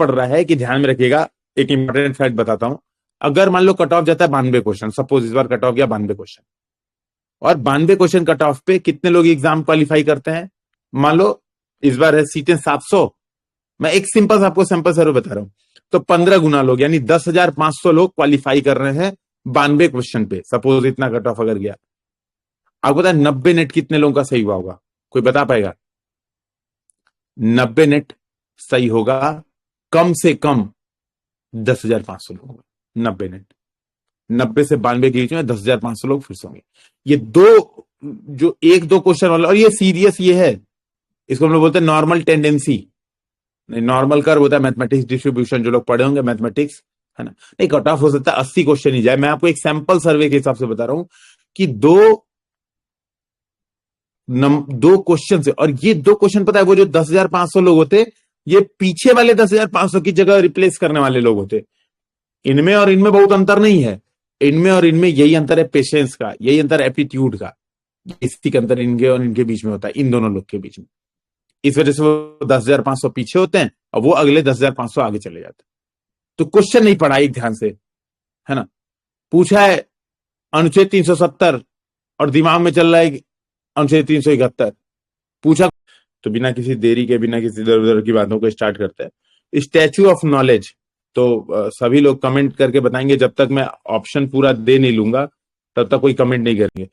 पड़ रहा है कि ध्यान में रखिएगा, एक इंपॉर्टेंट फैक्ट बताता हूं। अगर मान लो कट ऑफ जाता है 92 क्वेश्चन, सपोज इस बार कट ऑफ गया 92 क्वेश्चन, और 92 क्वेश्चन कट ऑफ पे कितने लोग एग्जाम क्वालिफाई करते हैं? मान लो इस बार है सीटें 700, मैं एक सिंपल सा आपको सैंपल सर्वे बता रहा हूं, तो 15 गुना लोग यानी 10,500 लोग क्वालिफाई कर रहे हैं 92 क्वेश्चन पे। सपोज इतना कट ऑफ अगर गया, आपको पता है 90 नेट कितने लोगों का सही हुआ होगा? कोई बता पाएगा? 90 नेट सही होगा कम से कम 10,500 लोग होंगे। 90 नेट, 90 से 92 के बीच में 10,500 लोग फिर से होंगे। ये दो जो एक दो क्वेश्चन वाला, और ये सीरियस ये है, इसको हम लोग बोलते हैं नॉर्मल टेंडेंसी, नॉर्मल कर्व होता है मैथमेटिक्स डिस्ट्रीब्यूशन, जो लोग पढ़े होंगे मैथमेटिक्स, है ना। नहीं, कट ऑफ हो सकता है 80 क्वेश्चन ही जाए। मैं आपको एक सैंपल सर्वे के हिसाब से बता रहा हूं कि दो क्वेश्चन से, और ये दो क्वेश्चन पता है वो जो 10,500 लोग होते, ये पीछे वाले 10,500 की जगह रिप्लेस करने वाले लोग होते। इनमें और इनमें बहुत अंतर नहीं है, इनमें और इनमें यही अंतर है पेशेंस का, यही अंतर है एप्टीट्यूड का, इसी का अंतर इनके और इनके बीच में होता है, इन दोनों लोग के बीच में। इस वजह से वो 10,500 पीछे होते हैं और वो अगले 10,500 आगे चले जाते हैं। तो क्वेश्चन नहीं पढ़ा एक ध्यान से, है ना। पूछा है अनुच्छेद 370 और दिमाग में चल रहा है अनुच्छेद 371 पूछा, तो बिना किसी देरी के, बिना किसी इधर उधर की बातों को स्टार्ट करते हैं। स्टैच्यू ऑफ नॉलेज, तो सभी लोग कमेंट करके बताएंगे, जब तक मैं ऑप्शन पूरा दे नहीं लूंगा तब तक कोई कमेंट नहीं करेंगे।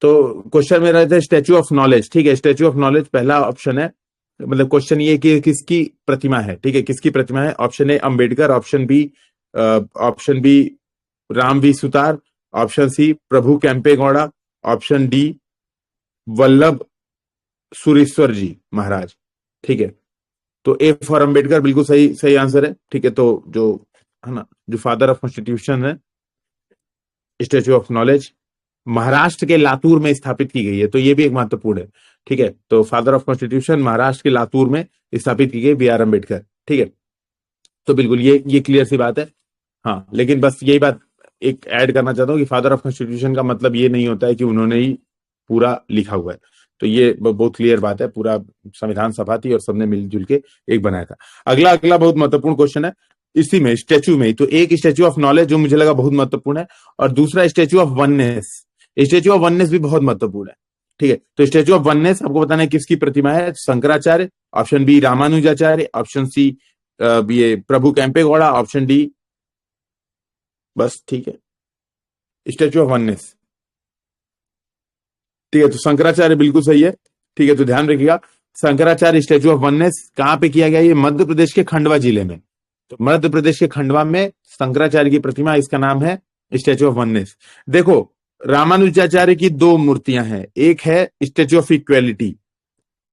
तो क्वेश्चन में रहता है स्टैच्यू ऑफ नॉलेज, ठीक है। स्टैच्यू ऑफ नॉलेज पहला ऑप्शन है, मतलब क्वेश्चन ये कि किसकी प्रतिमा है, ठीक है, किसकी प्रतिमा है। Option A Ambedkar, option B Ram V Sutar, option C Prabhu Kempegowda, option D Vallabh Sureshwar ji Maharaj, ठीक है। तो ए फॉर अंबेडकर बिल्कुल सही सही आंसर है, ठीक है। तो जो है ना, जो फादर ऑफ कॉन्स्टिट्यूशन है, स्टैच्यू ऑफ नॉलेज महाराष्ट्र के लातूर में स्थापित की गई है, तो ये भी एक महत्वपूर्ण है, ठीक है। तो फादर ऑफ कॉन्स्टिट्यूशन महाराष्ट्र के लातूर में स्थापित की गई, बी आर अम्बेडकर, ठीक है। तो बिल्कुल ये क्लियर सी बात है। हाँ, लेकिन बस यही बात एक ऐड करना चाहता हूँ कि फादर ऑफ कॉन्स्टिट्यूशन का मतलब ये नहीं होता है कि उन्होंने ही पूरा लिखा हुआ है। तो ये बहुत क्लियर बात है, पूरा संविधान सभा थी और सबने मिलजुल के एक बनाया था। अगला बहुत महत्वपूर्ण क्वेश्चन है इसी में, स्टैच्यू में। तो एक स्टैच्यू ऑफ नॉलेज जो मुझे लगा बहुत महत्वपूर्ण है, और दूसरा statue of oneness. Statue of oneness भी बहुत महत्वपूर्ण है, ठीक है। तो स्टैच्यू ऑफ वननेस आपको बताना है किसकी प्रतिमा है। Shankaracharya, option B Ramanujacharya, option C ये प्रभु कैंपेगौड़ा, ऑप्शन डी, बस, ठीक है, स्टैच्यू ऑफ वननेस, ठीक है। तो शंकराचार्य बिल्कुल सही है, ठीक है। तो ध्यान रखिएगा, शंकराचार्य स्टैच्यू ऑफ वननेस कहां पे किया गया? ये मध्य प्रदेश के खंडवा जिले में। तो मध्य प्रदेश के खंडवा में शंकराचार्य की प्रतिमा, इसका नाम है स्टैच्यू ऑफ वननेस। देखो, रामानुजाचार्य की दो मूर्तियां हैं, एक है स्टैच्यू ऑफ इक्वेलिटी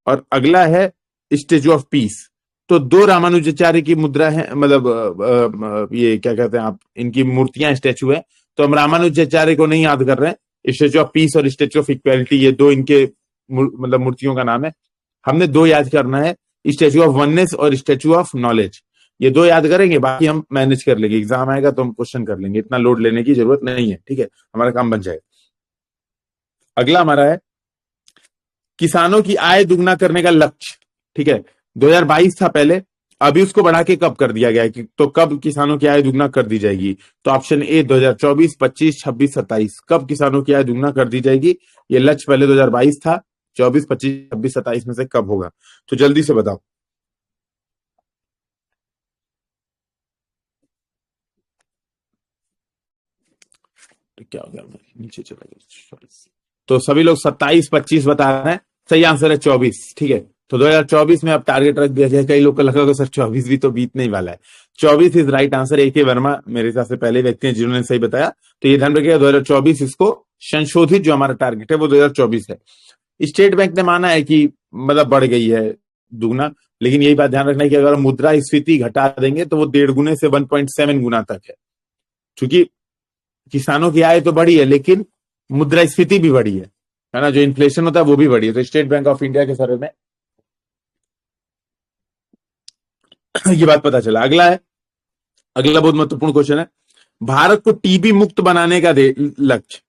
और अगला है स्टैच्यू ऑफ पीस। तो दो रामानुजाचार्य की मुद्रा है, मतलब ये क्या कहते हैं आप, इनकी मूर्तियां स्टैच्यू है। तो हम रामानुजाचार्य को नहीं याद कर रहे हैं, स्टैच्यू ऑफ पीस और स्टैच्यू ऑफ इक्वेलिटी, ये दो इनके मतलब मूर्तियों का नाम है। हमने दो याद करना है, स्टैच्यू ऑफ वननेस और स्टैच्यू ऑफ नॉलेज। ये दो याद करेंगे, बाकी हम मैनेज कर लेंगे, एग्जाम आएगा तो हम क्वेश्चन कर लेंगे, इतना लोड लेने की जरूरत नहीं है, ठीक है, हमारा काम बन जाएगा। अगला हमारा है किसानों की आय दुगना करने का लक्ष्य, ठीक है। 2022 था पहले, अभी उसको बढ़ा के कब कर दिया गया है, तो कब किसानों की आय दुगना कर दी जाएगी? तो ऑप्शन ए 2024, 25, 26, 27, कब किसानों की आय दुगना कर दी जाएगी? ये लक्ष्य पहले 2022 था, 24, 25, 26, 27 में से कब होगा? तो जल्दी से बताओ। तो क्या हो गया, नीचे चला गया। तो सभी लोग 27, 25 बता रहे हैं, सही आंसर है 24, ठीक है। तो 2024 में अब टारगेट रख दिया जाए, कई लोग को लगा कि सर 24 भी तो बीतने ही वाला है। 24 इज राइट आंसर। ए के वर्मा मेरे हिसाब से पहले व्यक्ति हैं जिन्होंने सही बताया, तो ये ध्यान रखिएगा 2024 इसको संशोधित जो हमारा टारगेट है वो 2024 है। स्टेट बैंक ने माना है कि मतलब बढ़ गई है दुगना, लेकिन यही बात ध्यान रखना है कि अगर मुद्रास्फीति घटा देंगे तो वो 1.5 गुने से 1.7 गुना तक है, क्योंकि किसानों की आय तो बढ़ी है लेकिन मुद्रास्फीति भी बढ़ी है ना, जो इन्फ्लेशन होता है वो भी बढ़ी है। तो स्टेट बैंक ऑफ इंडिया के सर्वे में ये बात पता चला। अगला बहुत महत्वपूर्ण क्वेश्चन है, भारत को टीबी मुक्त बनाने का लक्ष्य,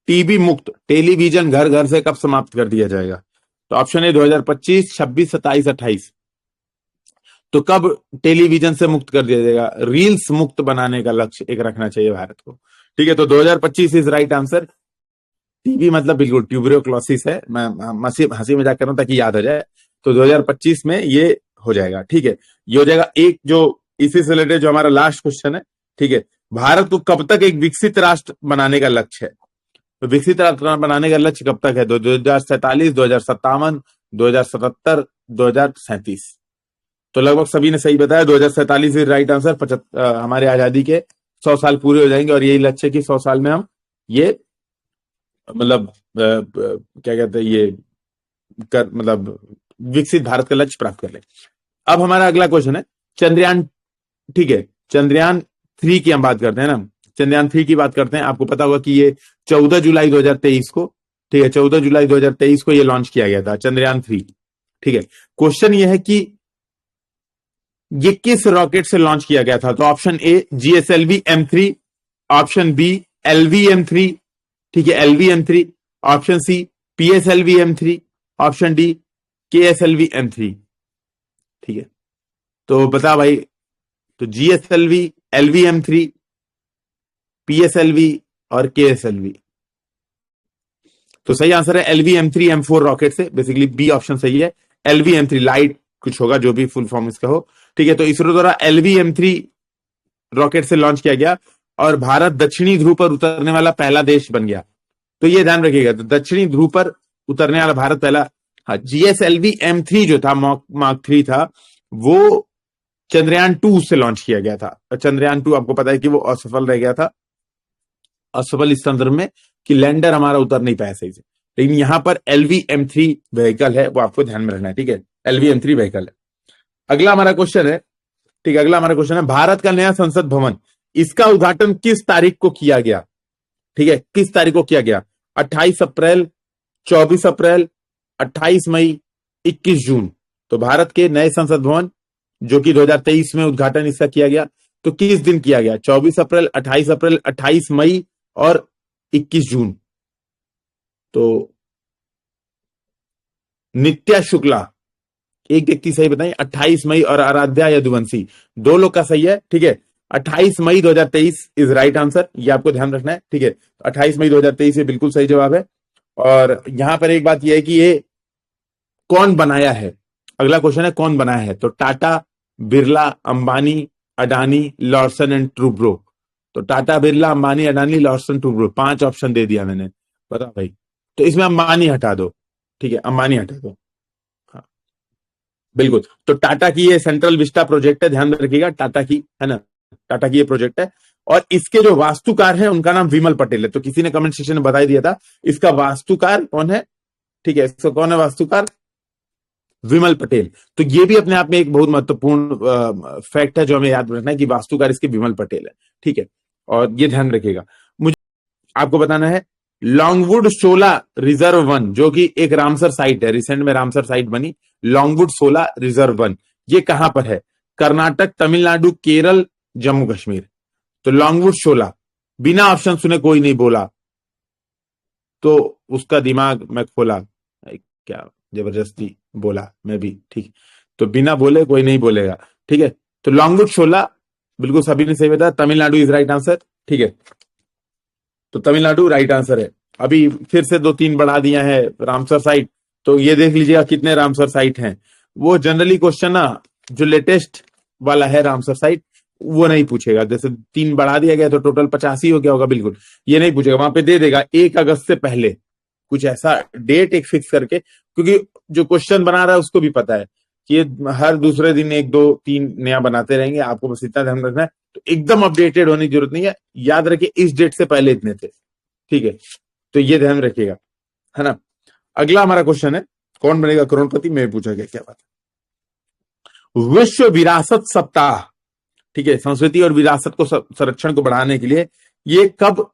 टीबी मुक्त टेलीविजन घर घर से कब समाप्त कर दिया जाएगा? तो ऑप्शन ए 2025, 26, 27, 28। तो कब टेलीविजन से मुक्त कर दिया जाएगा? रील्स मुक्त बनाने का लक्ष्य एक रखना चाहिए भारत को। ठीक है, तो 2025 इज राइट आंसर। टीबी मतलब बिल्कुल ट्यूबरोक्लोसिस है, मैं हंसी मजाक कर रहा हूं ताकि याद आ जाए। तो 2025 में ये हो जाएगा। ठीक है, ये हो जाएगा। एक जो इसी से रिलेटेड जो हमारा लास्ट क्वेश्चन है, ठीक है, भारत को कब तक एक विकसित राष्ट्र बनाने का लक्ष्य है? तो विकसित राष्ट्र बनाने का लक्ष्य कब तक है? 2047, 2057, 2077, 2037। तो लगभग सभी ने सही बताया, 2047 इज राइट आंसर। हमारे आजादी के 100 साल पूरे हो जाएंगे और यही लक्ष्य है कि 100 साल में हम ये मतलब क्या कहते हैं ये कर मतलब विकसित भारत का लक्ष्य प्राप्त कर ले। अब हमारा अगला क्वेश्चन है चंद्रयान। ठीक है, चंद्रयान 3 की हम बात करते हैं ना, चंद्रयान 3 की बात करते हैं। आपको पता होगा कि ये 14 जुलाई 2023 को, ठीक है, 14 जुलाई 2023 को ये लॉन्च किया गया था, चंद्रयान 3। ठीक है, क्वेश्चन ये है कि ये किस रॉकेट से लॉन्च किया गया था? तो option A GSLV M3, option B LV-M3, ठीक है, LV-M3, option C PSLV M3, option D KSLV M3। ठीक है, तो बता भाई, तो GSLV, LV-M3, PSLV और KSLV। तो सही आंसर है LV-M3 M4 रॉकेट से, बेसिकली बी ऑप्शन सही है। LV-M3 लाइट कुछ होगा, जो भी फुल फॉर्म इसका हो। ठीक है, तो इसरो द्वारा LV-M3 रॉकेट से लॉन्च किया गया और भारत दक्षिणी ध्रुव पर उतरने वाला पहला देश बन गया। तो ये ध्यान रखिएगा, तो दक्षिणी ध्रुव पर उतरने वाला भारत पहला। हाँ, GSLV M3 जो था, मार्क 3 था, वो चंद्रयान 2 से लॉन्च किया गया था। चंद्रयान 2 आपको पता है कि वो असफल रह गया था। असफल इस संदर्भ में कि लैंडर हमारा उतर नहीं पाया सही से। लेकिन यहां पर LV-M3 व्हीकल है, वो आपको ध्यान में रखना है। ठीक है, LV-M3 व्हीकल है। अगला हमारा क्वेश्चन है, ठीक है, अगला हमारा क्वेश्चन है भारत का नया संसद भवन, इसका उद्घाटन किस तारीख को किया गया? ठीक है, किस तारीख को किया गया? 28 अप्रैल, 24 अप्रैल, 28 मई, 21 जून। तो भारत के नए संसद भवन जो कि 2023 में उद्घाटन इसका किया गया, तो किस दिन किया गया? 24 अप्रैल, 28 अप्रैल, 28 मई और 21 जून। तो नित्या शुक्ला एक व्यक्ति सही बताएं, 28 मई, और आराध्या यदुवंशी दो लोग का सही है। ठीक है, 28 मई 2023 इज राइट आंसर, ये आपको ध्यान रखना है। ठीक है, 28 मई 2023 ये बिल्कुल सही जवाब है। और यहां पर एक बात यह है कि ये कौन बनाया है? अगला क्वेश्चन है कौन बनाया है? तो टाटा, बिरला, अंबानी, अडानी, लॉर्सन एंड ट्रूब्रो। तो टाटा, बिरला, अंबानी, अडानी, लॉर्सन, ट्रूब्रो, 5 ऑप्शन दे दिया मैंने, बता भाई। तो इसमें अंबानी हटा दो। ठीक है, अंबानी हटा दो। हाँ बिल्कुल, तो टाटा की ये सेंट्रल विस्टा प्रोजेक्ट है, ध्यान रखिएगा, टाटा की है ना, टाटा की ये प्रोजेक्ट है। और इसके जो वास्तुकार है उनका नाम विमल पटेल है। तो किसी ने कमेंट सेक्शन में बता दिया था इसका वास्तुकार कौन है। ठीक है, इसका कौन है वास्तुकार? विमल पटेल। तो ये भी अपने आप में एक बहुत महत्वपूर्ण फैक्ट है जो हमें याद रखना है कि वास्तुकार इसके विमल पटेल है। ठीक है, और ये ध्यान रखिएगा। मुझे आपको बताना है लॉन्गवुड शोला रिजर्व 1 जो कि एक रामसर साइट है, रिसेंट में रामसर साइट बनी, लॉन्गवुड शोला रिजर्व 1, ये कहां पर है? कर्नाटक, तमिलनाडु, केरल, जम्मू कश्मीर। तो लॉन्गवुड शोला, बिना ऑप्शन सुने कोई नहीं बोला, तो उसका दिमाग मैं खोला, क्या जबरदस्ती बोला मैं भी। ठीक, तो बिना बोले कोई नहीं बोलेगा। ठीक है, तो लॉन्गवुड शोला बिल्कुल सभी ने सही बताया, तमिलनाडु इज राइट आंसर। ठीक है, तो तमिलनाडु राइट आंसर है। अभी फिर से 2-3 बढ़ा दिया है रामसर साइट, तो ये देख लीजिएगा कितने रामसर साइट हैं। वो जनरली क्वेश्चन ना जो लेटेस्ट वाला है रामसर साइट वो नहीं पूछेगा, जैसे 3 बढ़ा दिया गया तो टोटल 85 हो गया होगा, बिल्कुल ये नहीं पूछेगा। वहां पे दे देगा 1 अगस्त से पहले, कुछ ऐसा डेट एक फिक्स करके, क्योंकि जो क्वेश्चन बना रहा है उसको भी पता है कि ये हर दूसरे दिन 1, 2, 3 नया बनाते रहेंगे, आपको बस इतना ध्यान रखना है। तो एकदम अपडेटेड होने की जरूरत नहीं है, याद रखिए इस डेट से पहले इतने थे। ठीक है, तो ये ध्यान रखिएगा, है ना। अगला हमारा क्वेश्चन है कौन बनेगा करोड़पति, में पूछा गया, क्या बात है। विश्व विरासत सप्ताह, ठीक है, संस्कृति और विरासत को संरक्षण को बढ़ाने के लिए ये कब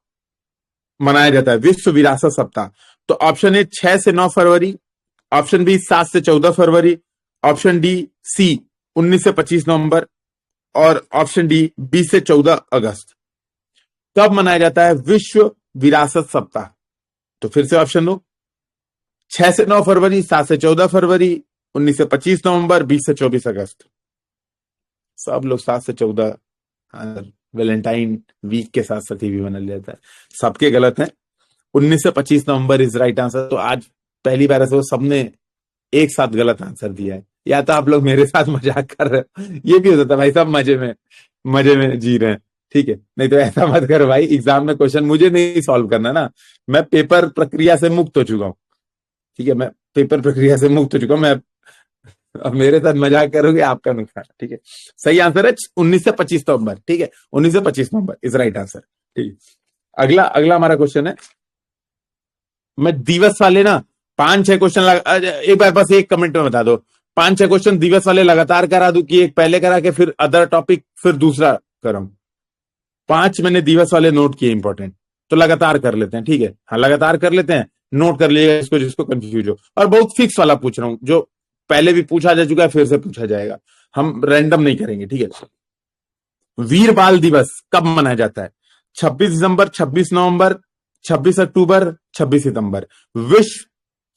मनाया जाता है? विश्व विरासत सप्ताह। तो ऑप्शन ए 6 से 9 फरवरी, ऑप्शन बी 7 से 14 फरवरी, ऑप्शन डी सी 19 से 25 नवंबर, और ऑप्शन डी 20 से 14 अगस्त। कब मनाया जाता है विश्व विरासत सप्ताह? तो फिर से ऑप्शन दो, 6 से 9 फरवरी, 7 से 14 फरवरी, 19 से 25 नवंबर, 20 से 24 अगस्त। सब लोग 7 से 14 वैलेंटाइन वीक के साथ साथ ही भी बना लेता है। सबके गलत है। 19 से 25 नवंबर इज राइट आंसर। तो आज पहली बार ऐसे सबने एक साथ गलत आंसर दिया है, या तो आप लोग मेरे साथ मजाक कर रहे हो, ये भी हो सकता है भाई, सब मजे में जी रहे हैं, ठीक है। नहीं तो ऐसा मत करो भाई, एग्जाम में क्वेश्चन मुझे नहीं सॉल्व करना ना, मैं पेपर प्रक्रिया से मुक्त हो चुका हूँ, ठीक है, मैं पेपर प्रक्रिया से मुक्त हो चुका हूँ। मैं अब मेरे साथ मजाक करोगे आपका नुकसान, ठीक है। सही आंसर है 19 से 25 नवंबर, ठीक है, 19 से 25 नवंबर इज राइट आंसर, ठीक है। अगला अगला हमारा क्वेश्चन है, मैं दिवस वाले ना 5-6 क्वेश्चन एक बार बस एक कमेंट में बता दो, 5-6 क्वेश्चन दिवस वाले लगातार करा दूं कि एक पहले करा के फिर अदर टॉपिक फिर दूसरा कराऊं? 5 मैंने दिवस वाले नोट किए इंपॉर्टेंट, तो लगातार कर लेते हैं, ठीक है। हाँ लगातार कर लेते हैं, नोट कर लीजिएगा इसको जिसको कंफ्यूज हो। और बहुत फिक्स वाला पूछ रहा हूं, जो पहले भी पूछा जा चुका है फिर से पूछा जाएगा, हम रैंडम नहीं करेंगे, ठीक है। वीर बाल दिवस कब मनाया जाता है? 26 दिसंबर, 26 नवंबर, 26 अक्टूबर, 26 सितंबर। विश्व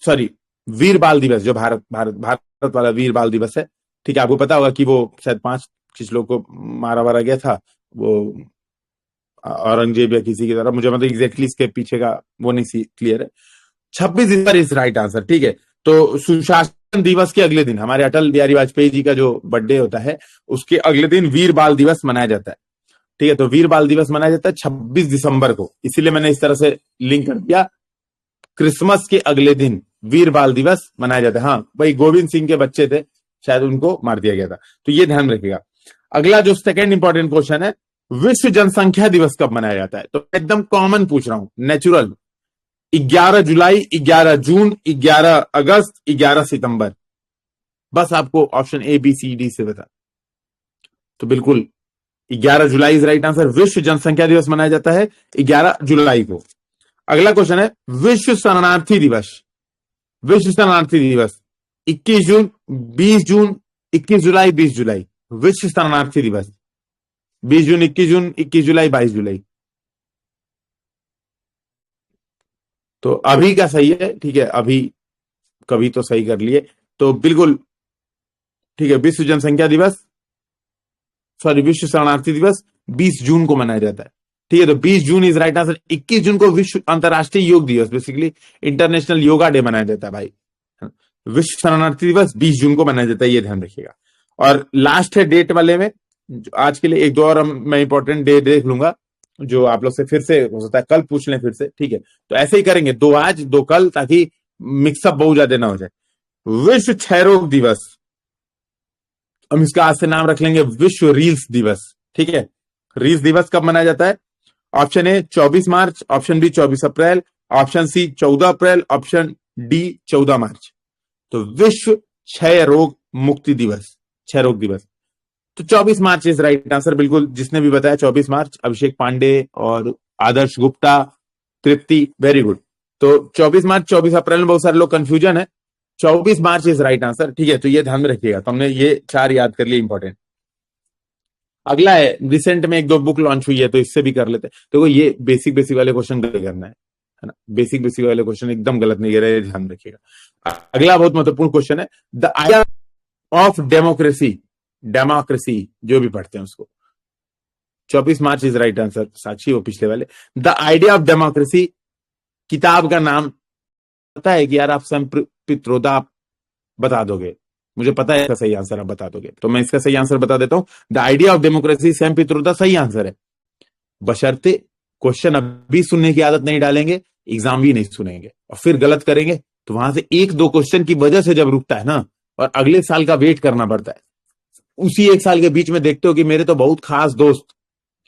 सॉरी वीर बाल दिवस, जो भारत भारत भारत वाला वीर बाल दिवस है, ठीक है। आपको पता होगा कि वो शायद 5 किस लोग को मारा वारा गया था, वो औरंगजेब या किसी की तरह, मुझे मतलब एग्जैक्टली इसके पीछे का वो नहीं क्लियर है। 26 दिसंबर इज राइट आंसर, ठीक है। तो सुशासन दिवस के अगले दिन हमारे अटल बिहारी वाजपेयी जी का जो बर्थडे होता है, उसके अगले दिन वीर बाल दिवस मनाया जाता है, ठीक है। तो वीर बाल दिवस मनाया जाता है 26 दिसंबर को, इसीलिए मैंने इस तरह से लिंक कर दिया। क्रिसमस के अगले दिन वीर बाल दिवस मनाया जाता है। हाँ भाई, गोविंद सिंह के बच्चे थे शायद, उनको मार दिया गया था, तो ये ध्यान रखिएगा। अगला जो सेकंड इंपॉर्टेंट क्वेश्चन है, विश्व जनसंख्या दिवस कब मनाया जाता है? तो एकदम कॉमन पूछ रहा हूं, नेचुरल। 11 जुलाई, 11 जून, 11 अगस्त, 11 सितंबर। बस आपको ऑप्शन ABCD से बता, तो बिल्कुल 11 जुलाई इज राइट आंसर। विश्व जनसंख्या दिवस मनाया जाता है 11 जुलाई को। अगला क्वेश्चन है, विश्व शरणार्थी दिवस। विश्व शरणार्थी दिवस 21 जून, 20 जून, 21 जुलाई, 20 जुलाई। विश्व शरणार्थी दिवस 20 जून, 21 जून, 21 जुलाई, 22 जुलाई। तो अभी का सही है, ठीक है, अभी कभी तो सही कर लिए, तो बिल्कुल ठीक है। विश्व जनसंख्या दिवस विश्व शरणार्थी दिवस 20 जून को मनाया जाता है, ठीक है। तो 20 जून इज राइट आंसर। 21 जून को विश्व अंतर्राष्ट्रीय योग दिवस, बेसिकली इंटरनेशनल योगा डे मनाया जाता है भाई। विश्व शरणार्थी दिवस 20 जून को मनाया जाता है, ये ध्यान रखिएगा। और लास्ट है डेट वाले में, आज के लिए एक दो और मैं इंपॉर्टेंट डे देख लूंगा, जो आप लोग से फिर से हो सकता है कल पूछ लें फिर से, ठीक है। तो ऐसे ही करेंगे, 2 आज 2 कल, ताकि मिक्सअप बहुत ज्यादा ना हो जाए। विश्व क्षय रोग दिवस, हम इसका आज से नाम रख लेंगे विश्व रील्स दिवस, ठीक है। रील्स दिवस कब मनाया जाता है? Option A 24 March, option B 24 April, option C 14 April, option D 14 March. तो विश्व क्षय रोग मुक्ति दिवस, क्षय रोग दिवस, तो 24 मार्च इज राइट आंसर। बिल्कुल, जिसने भी बताया 24 मार्च, अभिषेक पांडे और आदर्श गुप्ता, तृप्ति, वेरी गुड। तो 24 मार्च, 24 अप्रैल में बहुत सारे लोग कंफ्यूजन है, 24 मार्च इज राइट आंसर, ठीक है। तो ये ध्यान में रखिएगा, तो हमने ये 4 याद कर लिए इंपॉर्टेंट। अगला है, रिसेंट में 1-2 बुक लॉन्च हुई है, तो इससे भी कर लेते हैं। देखो ये बेसिक बेसिक वाले क्वेश्चन करना है ना, बेसिक बेसिक वाले क्वेश्चन एकदम गलत नहीं कर रहे, ध्यान रखिएगा। अगला बहुत महत्वपूर्ण क्वेश्चन है, the idea of democracy, democracy जो भी पढ़ते हैं उसको। 24 मार्च इज राइट आंसर, साक्षी वो पिछले वाले। द आइडिया ऑफ डेमोक्रेसी किताब का नाम पता है कि यार, आप स्वयं पित्रोदा आप बता दोगे, मुझे पता है इसका सही आंसर आप बता दोगे, तो मैं इसका सही आंसर बता देता हूं। The idea of democracy, Sam Pitroda सही आंसर है, बशर्ते क्वेश्चन अभी सुनने की आदत नहीं डालेंगे, एग्जाम भी नहीं सुनेंगे और फिर गलत करेंगे, तो वहां से 1-2 क्वेश्चन की वजह से जब रुकता है ना, और अगले साल का वेट करना पड़ता है, उसी 1 साल के बीच में देखते हो कि मेरे तो बहुत खास दोस्त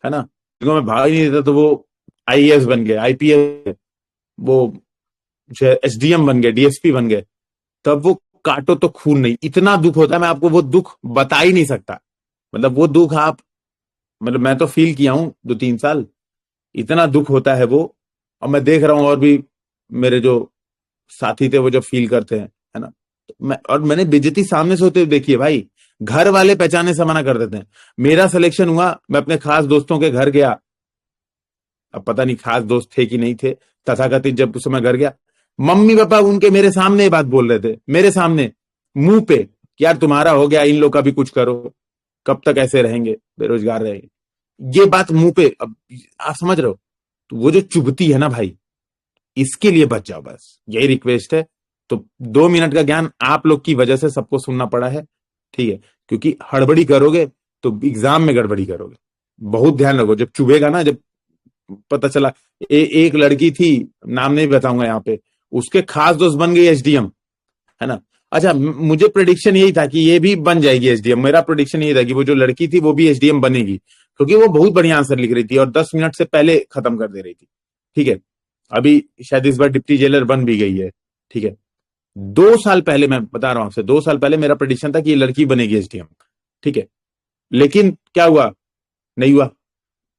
है ना, जिनको मैं भाग ही नहीं देता, तो वो IAS बन गए, IPS, वो SDM बन गए, DSP बन गए, तब वो काटो तो खून नहीं, इतना दुख होता है, मैं आपको वो दुख बता ही नहीं सकता। मतलब वो दुख आप, मतलब मैं तो फील किया हूं 2-3 साल, इतना दुख होता है वो, और मैं देख रहा हूं और भी मेरे जो साथी थे वो जो फील करते हैं, है ना। और मैंने बेइज्जती सामने से होते हुए देखी है भाई, घर वाले पहचाने से मना कर देते हैं। मेरा सिलेक्शन हुआ, मैं अपने खास दोस्तों के घर गया, अब पता नहीं खास दोस्त थे कि नहीं थे, तथाकथित, जब उस समय घर गया, मम्मी पापा उनके मेरे सामने ये बात बोल रहे थे, मेरे सामने, मुंह पे, कि यार तुम्हारा हो गया, इन लोग का भी कुछ करो। कब तक ऐसे रहेंगे, बेरोजगार रहेंगे। ये बात मुंह पे, अब आप समझ रहे हो, तो वो जो चुभती है ना भाई, इसके लिए बच जाओ, बस यही रिक्वेस्ट है। तो 2 मिनट का ज्ञान आप लोग की वजह से सबको सुनना पड़ा है, ठीक है, क्योंकि हड़बड़ी करोगे तो एग्जाम में गड़बड़ी करोगे। बहुत ध्यान रखो, जब चुभेगा ना, जब पता चला एक लड़की थी, नाम नहीं बताऊंगा यहाँ पे, उसके खास दोस्त बन गई एसडीएम, है ना। अच्छा, मुझे प्रेडिक्शन यही था कि ये भी बन जाएगी एसडीएम। मेरा प्रेडिक्शन यही था कि वो जो लड़की थी वो भी एसडीएम बनेगी, क्योंकि वो बहुत बढ़िया आंसर लिख रही थी और 10 मिनट से पहले खत्म कर दे रही थी, ठीक है। अभी शायद इस बार डिप्टी जेलर बन भी गई है, ठीक है। 2 साल पहले, मैं बता रहा हूं आपसे, 2 साल पहले मेरा प्रेडिक्शन था कि ये लड़की बनेगी एसडीएम, ठीक है। लेकिन क्या हुआ, नहीं हुआ।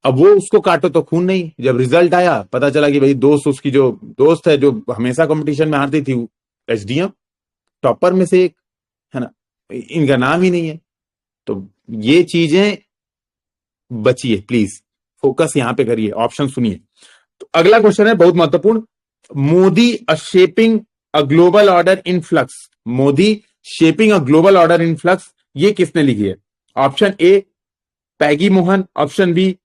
अब वो उसको काटो तो खून नहीं। जब रिजल्ट आया पता चला कि भाई दोस्त, उसकी जो दोस्त है जो हमेशा कंपटीशन में हारती थी, एसडीएम टॉपर में से एक, है ना। इनका नाम ही नहीं है। तो ये चीजें बचिए प्लीज, फोकस यहां पे करिए, ऑप्शन सुनिए। तो अगला क्वेश्चन है बहुत महत्वपूर्ण, Modi shaping a global order in flux. Modi shaping a global order in flux, ये किसने लिखी है? Option A Peggy Mohan, option B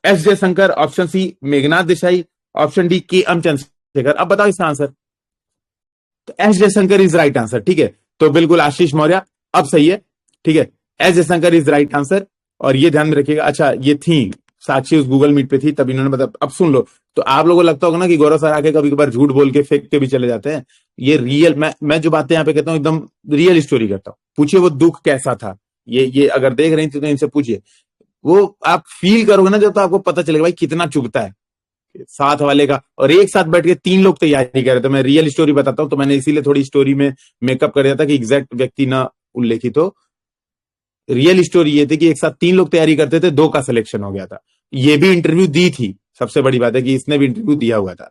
S Jaishankar, option C Meghnad Desai, option D K M Chandrashekhar. अब बताओ इसका आंसर। तो S Jaishankar is right answer, ठीक है। तो बिल्कुल आशीष मौर्य अब सही है, ठीक है। S Jaishankar is right answer, और ये ध्यान में रखिएगा। अच्छा, ये थी साक्षी, उस गूगल मीट पे थी, तब इन्होंने बता। अब सुन लो, तो आप लोगों को लगता होगा ना कि गौरव सर आके कभी कभार झूठ बोल के फेंक के भी चले जाते हैं। ये रियल, मैं जो बातें यहाँ पे कहता हूँ एकदम रियल स्टोरी करता हूँ। पूछिए वो दुख कैसा था, ये अगर देख रही थी तो इनसे पूछिए। वो आप फील करोगे ना जब, तो आपको पता चलेगा भाई कितना चुभता है साथ वाले का। और एक साथ बैठ के 3 लोग तैयारी कर रहे थे। मैं रियल स्टोरी बताता हूँ, तो मैंने इसीलिए थोड़ी स्टोरी में मेकअप कर दिया था कि एग्जैक्ट व्यक्ति ना उल्लेखित हो। रियल स्टोरी ये थी कि एक साथ 3 लोग तैयारी करते थे, 2 का सिलेक्शन हो गया था। ये भी इंटरव्यू दी थी, सबसे बड़ी बात है कि इसने भी इंटरव्यू दिया हुआ था।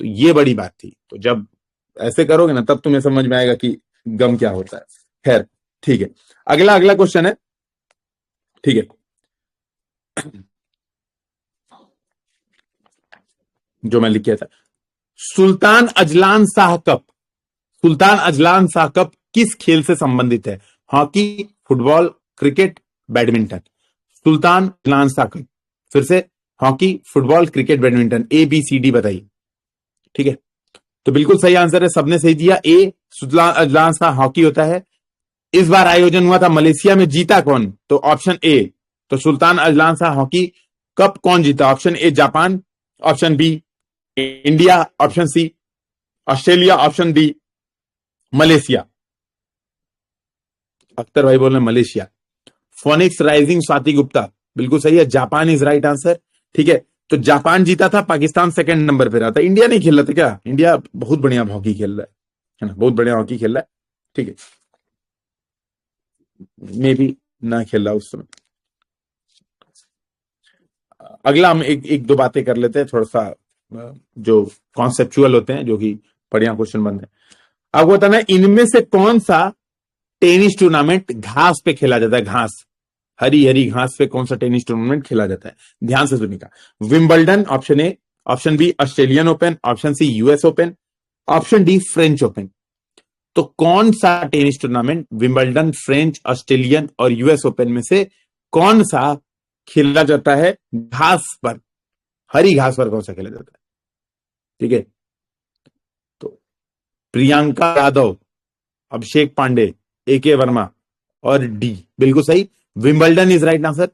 तो ये बड़ी बात थी। तो जब ऐसे करोगे ना, तब तुम्हें समझ में आएगा कि गम क्या होता है। खैर, ठीक है। अगला अगला क्वेश्चन है, ठीक है, जो मैं लिख किया था, Sultan Azlan Shah cup, Sultan Azlan Shah cup किस खेल से संबंधित है? Hockey, football, cricket, badminton. Sultan Azlan Shah cup, फिर से, hockey, football, cricket, badminton. A B C D बताइए, ठीक है। तो बिल्कुल सही आंसर है, सबने सही दिया। ए सुल्तान अजलान शाह हॉकी होता है। इस बार आयोजन हुआ था मलेशिया में, जीता कौन? तो ऑप्शन ए, तो Sultan Azlan Shah hockey cup कौन जीता? Option A Japan, option B India, option C Australia, option D Malaysia. Akhtar भाई बोल रहे Malaysia. Phoenix rising Swati Gupta, बिल्कुल सही है, जापान इज राइट आंसर, ठीक है। तो जापान जीता था, पाकिस्तान सेकंड नंबर पे रहा था। इंडिया नहीं खेल रहा था क्या? इंडिया बहुत बढ़िया हॉकी खेल रहा है ना, बहुत बढ़िया हॉकी खेल रहा है, ठीक है। मे भी ना खेल रहा उस समय। अगला हम एक दो बातें कर लेते हैं, थोड़ा सा जो कॉन्सेप्चुअल होते हैं, जो कि बढ़िया क्वेश्चन बनते हैं। अब बताना, इनमें से कौन सा टेनिस टूर्नामेंट घास पे खेला जाता है? घास, हरी हरी घास पे कौन सा टेनिस टूर्नामेंट खेला जाता है? ध्यान से सुनिएगा। Wimbledon option A, option B Australian open, option C US open, option D French open. तो कौन सा tennis tournament Wimbledon, French, Australian और यूएस ओपन में से कौन सा खेला जाता है घास पर? हरी घास पर कौन सा खेला जाता है? ठीक है। तो प्रियंका यादव, अभिषेक पांडे, ए के वर्मा और डी, बिल्कुल सही, विंबलडन इज राइट आंसर।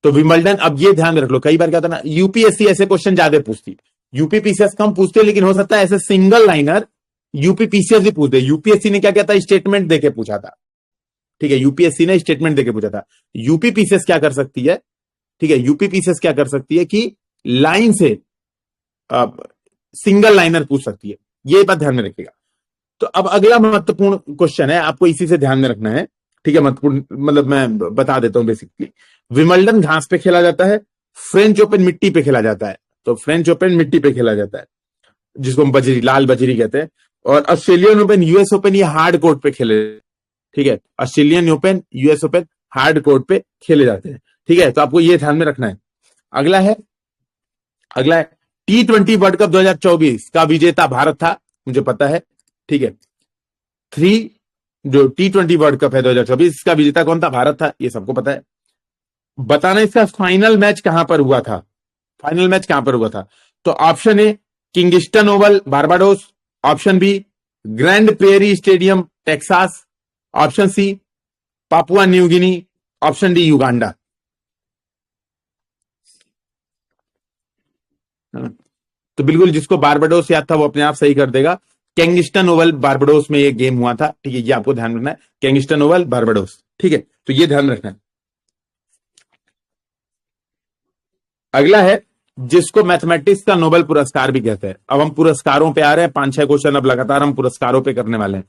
तो विंबलडन, अब ये ध्यान में रख लो, कई बार क्या होता है ना, यूपीएससी ऐसे क्वेश्चन ज्यादा पूछती, यूपीपीसीएस कम पूछते, लेकिन हो सकता है ऐसे सिंगल लाइनर यूपीपीसीएस भी पूछ दे। यूपीएससी ने क्या किया था, स्टेटमेंट देके पूछा था, ठीक है। यूपीएससी ने स्टेटमेंट देके पूछा था। यूपीपीसीएस क्या कर सकती है, ठीक है, यूपीपीसीएस क्या कर सकती है कि लाइन से सिंगल लाइनर पूछ सकती है, ये बात ध्यान में रखिएगा। तो अब अगला महत्वपूर्ण क्वेश्चन है, आपको इसी से ध्यान में रखना है, ठीक है। महत्वपूर्ण मतलब मैं बता देता हूं बेसिकली। विंबलडन घास पे खेला जाता है, फ्रेंच ओपन मिट्टी पे खेला जाता है। तो फ्रेंच ओपन मिट्टी पे खेला जाता है, जिसको हम बजरी, लाल बजरी कहते हैं। और ऑस्ट्रेलियन ओपन, यूएस ओपन, ये हार्ड कोर्ट पे खेले, ठीक है। Australian open, US open hard court पे खेले जाते हैं, ठीक है। तो आपको ये ध्यान में रखना है। अगला है, अगला है T20 वर्ल्ड कप 2024 का विजेता भारत था, मुझे पता है, ठीक है। जो T20 वर्ल्ड कप है 2024, इसका विजेता कौन था? भारत था, ये सबको पता है। बताना इसका फाइनल मैच कहां पर हुआ था, फाइनल मैच कहां पर हुआ था। तो option A Kingston Oval Barbados, option B Grand Prairie Stadium Texas, option C Papua New Guinea, option D Uganda. तो बिल्कुल जिसको बारबाडोस याद था वो अपने आप सही कर देगा। किंगस्टन ओवल बारबाडोस में ये गेम हुआ था, ठीक है, ये आपको ध्यान रखना है, किंगस्टन ओवल बारबाडोस, ठीक है, तो ये ध्यान रखना है। अगला है जिसको मैथमेटिक्स का नोबेल पुरस्कार भी कहते हैं। अब हम पुरस्कारों पे आ रहे हैं, 5-6 क्वेश्चन अब लगातार हम पुरस्कारों पे करने वाले हैं।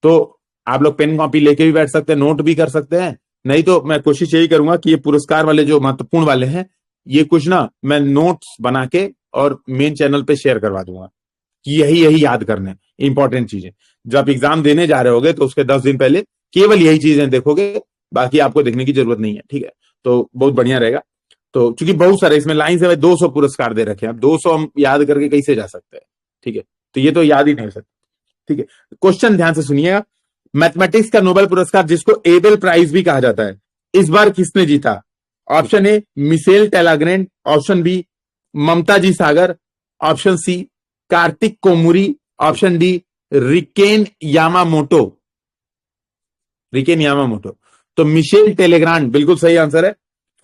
तो आप लोग पेन कॉपी लेके भी बैठ सकते हैं, नोट भी कर सकते हैं, नहीं तो मैं कोशिश यही करूंगा कि ये पुरस्कार वाले जो महत्वपूर्ण वाले हैं ये कुछ ना मैं नोट्स बना के और मेन चैनल पे शेयर करवा दूंगा कि यही यही याद करने इंपॉर्टेंट चीजें। जब आप एग्जाम देने जा रहे होगे तो उसके 10 दिन पहले केवल यही चीजें देखोगे, बाकी आपको देखने की जरूरत नहीं है, ठीक है, तो बहुत बढ़िया रहेगा। तो चूंकि बहुत सारे इसमें लाइन से 200 पुरस्कार दे रखे हैं, अब 200 हम याद करके कैसे जा सकते हैं, ठीक है, तो ये तो याद ही नहीं हो सकता, ठीक है। क्वेश्चन ध्यान से सुनिएगा। मैथमेटिक्स का नोबेल पुरस्कार जिसको एबेल प्राइज भी कहा जाता है, इस बार किसने जीता? Option A Michel Talagrand, option B Mamata G Sagar, option C Karthik Komuri, option D Riken Yamamoto. Riken Yamamoto. तो मिशेल टेलेग्रांड बिल्कुल सही आंसर है,